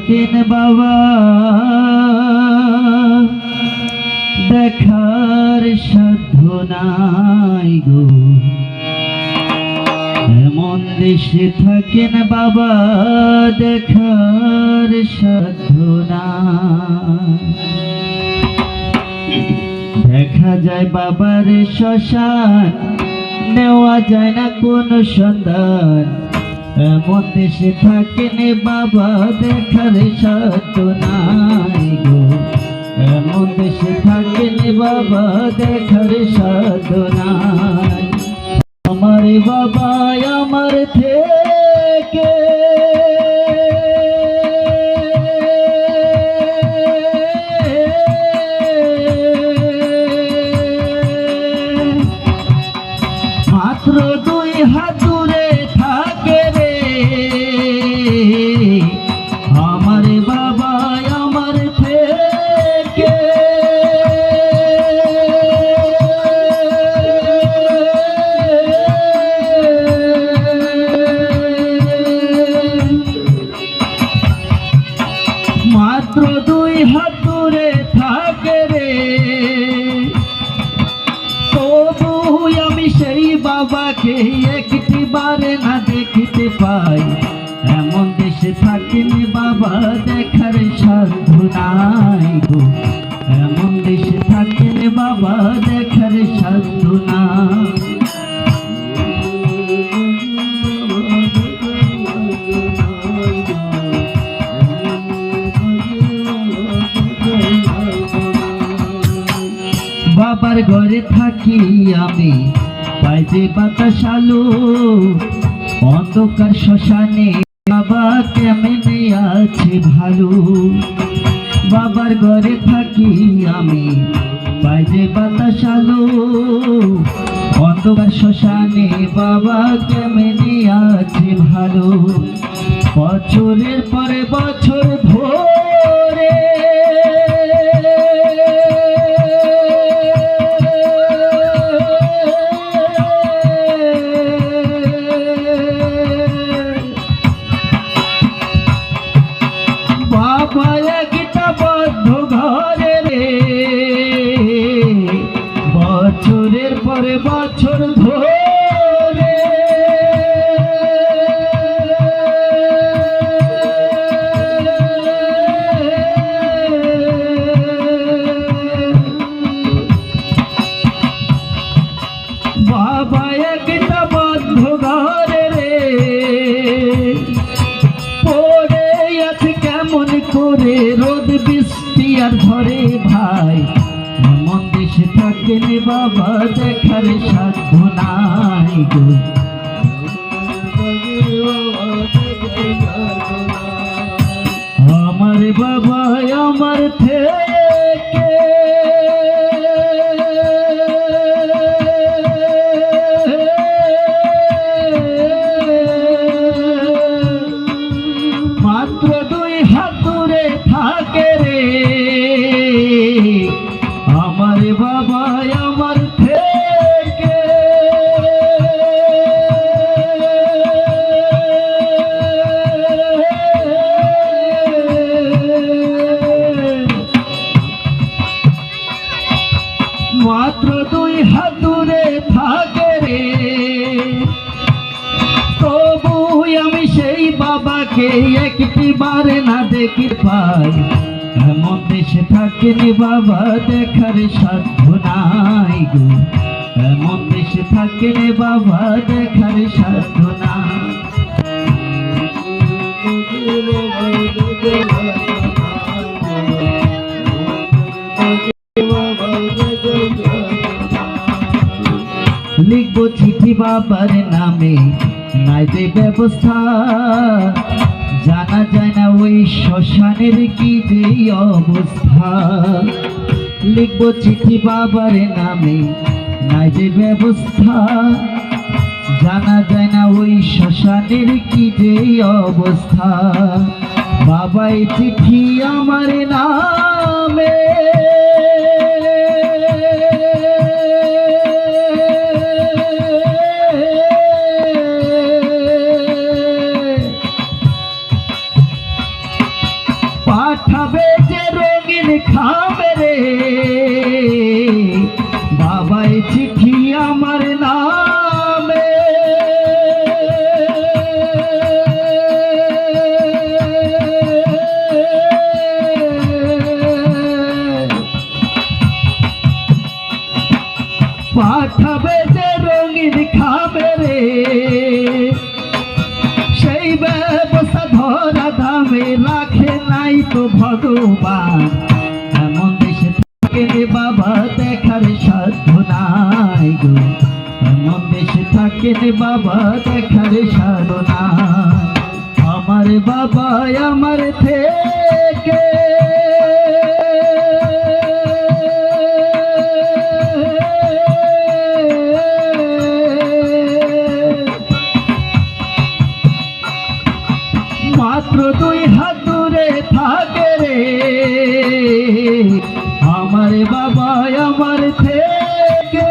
থাকেন বাবা দেখার সাধ্য নাই গো, এমন দেশে থাকেন বাবা দেখার সাধ্য নাই। দেখা যায় বাবার শ্মশান, নেওয়া যায় না কোনো সন্ধান, এমন দেশে থাকেন বাবা দেখার সাধ্য নাই গো, এমন দেশে থাকেন বাবা দেখার সাধ্য নাই। আমার বাবা আমার থেকে মাত্র 2 হাত দূরে থাকে রে, আমার বাবা আমার থেকে মাত্র 2 হাত দূরে থাকে রে, তবু আমি সেই বাবাকে একটি বারে না দেখতে পাই, এমন দেশে থাকেন বাবা দেখার সাধ্য নাই গো, এমন দেশে থাকেন বাবা দেখার সাধ্য নাই। বাবার ঘরে থাকি আমি পাই যে বাতাস আলো, অন্ধকার শ্মশানে বাবা কেমনে আছে ভালো। বাবার ঘরে থাকি আমি পাই যে বাতাস আলো, অন্ধকার শ্মশানে বাবা কেমনে আছে ভালো। বছরের পরে বছর ধরে বাবা একটা বদ্ধ ঘরে রে, বছরের পরে বছর ধরে বাবা একটা বদ্ধ ঘরে রে, পড়ে আছে কেমন করে রোদ বৃষ্টি আর ঝড়ে ভাই, এমন দেশে থাকেন বাবা দেখার সাধ্য নাই গো, আমার বাবা আমার থেকে মাত্র 2 হাত দূরে থাকে রে, আমার বাবা আমার থেকে মাত্র 2 হাত দূরে থাকে রে, তবু আমি সেই বাবাকে একটি বারে না দেখতে পাই, এমন দেশে থাকেন বাবা দেখার সাধ্য নাই গো, এমন দেশে থাকেন বাবা দেখার সাধ্য নাই। লিখবো চিঠি বাবার নামে নাই যে ব্যবস্থা, জানা যায় না ওই শ্মশানের কি যে অবস্থা। লিখবো চিঠি বাবার নামে নাই যে ব্যবস্থা, জানা যায় না ওই শ্মশানের কি যে অবস্থা। বাবাই চিঠি আমার নামে পাঠাবে যে রঙিন খামে রে বাবাই চিঠি আমার নামে পাঠাবে যে রঙিন খামে রে সেই ব্যবস্থা ধরা ধামে রাখে নাই তো ভগবান এমন দেশে থাকে রে বাবা দেখার সাধ্য নাই গো এমন দেশে থাকে রে বাবা দেখার সাধ্য নাই আমার বাবা আমার থেকে মাত্র 2 হাত দূরে থাকে রে আমার বাবা আমার থেকে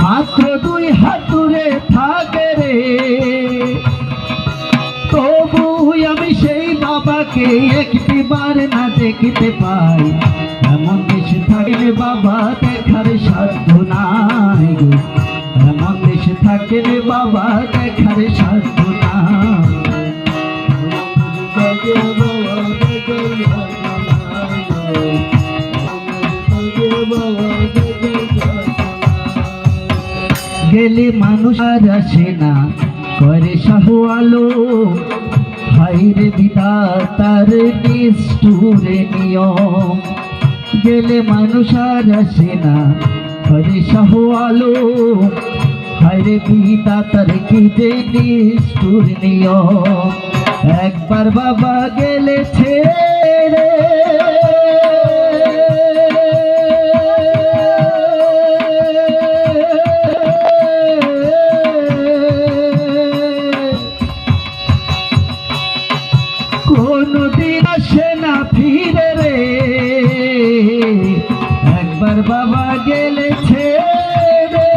মাত্র 2 হাত দূরে থাকে রে তবু আমি সেই বাবাকে একটিবার না দেখতে পাই এমন দেশে থাকলে বাবা দেখার সাধ্য নাই গো এমন দেশে থাকলে বাবা দেখার সাধ্য নাই গেলে মানুষ আর আসে না করে শাহু আলো হাইরে বিধাতার নিষ্ঠুরে নিয়ম গেলে মানুষ আর আসে না করে শাহু আলো হাইরে বিধাতার কি যে নিষ্ঠুর নিয়ম একবার বাবা গেলে ছেড়ে কোনদিন আসে না ফিরে রে একবার বাবা গেলে ছেড়ে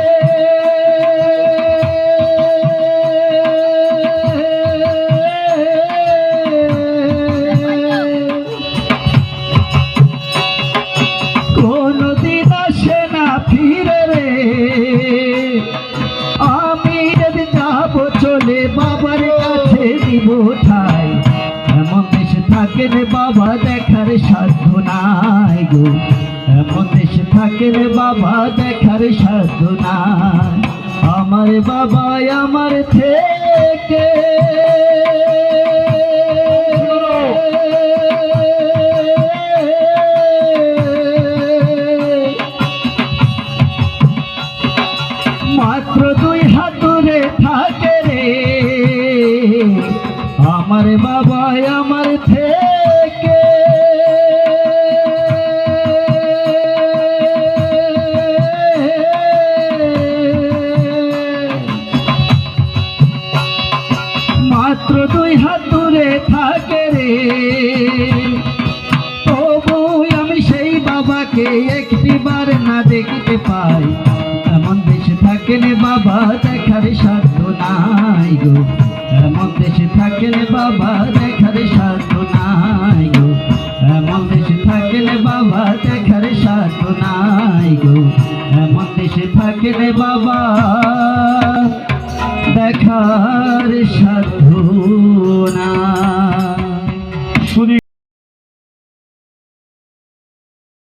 কোনদিন আসে না ফিরে রে আমি যদি যাব চলে বাবার কাছে দিব ঠাই এমন দেশে থাকে রে বাবা দেখার সাধ্য নাই গো এমন দেশে থাকে রে বাবা দেখার সাধ্য নাই আমার বাবা আমার থেকে মাত্র 2 হাত দূরে থাকে রে আমার বাবা আমার থেকে মাত্র 2 হাত দূরে থাকে রে তবু আমি সেই বাবাকে একটিবার না দেখতে পাই এমন দেশে থাকে রে বাবা দেখার সাধ্য নাই গো এমন দেশে থাকে রে বাবা দেখার সাধ্য নাই গো এমন দেশে থাকে রে বাবা দেখার সাধ্য নাই গো এমন দেশে থাকে রে বাবা দেখার সাধ্য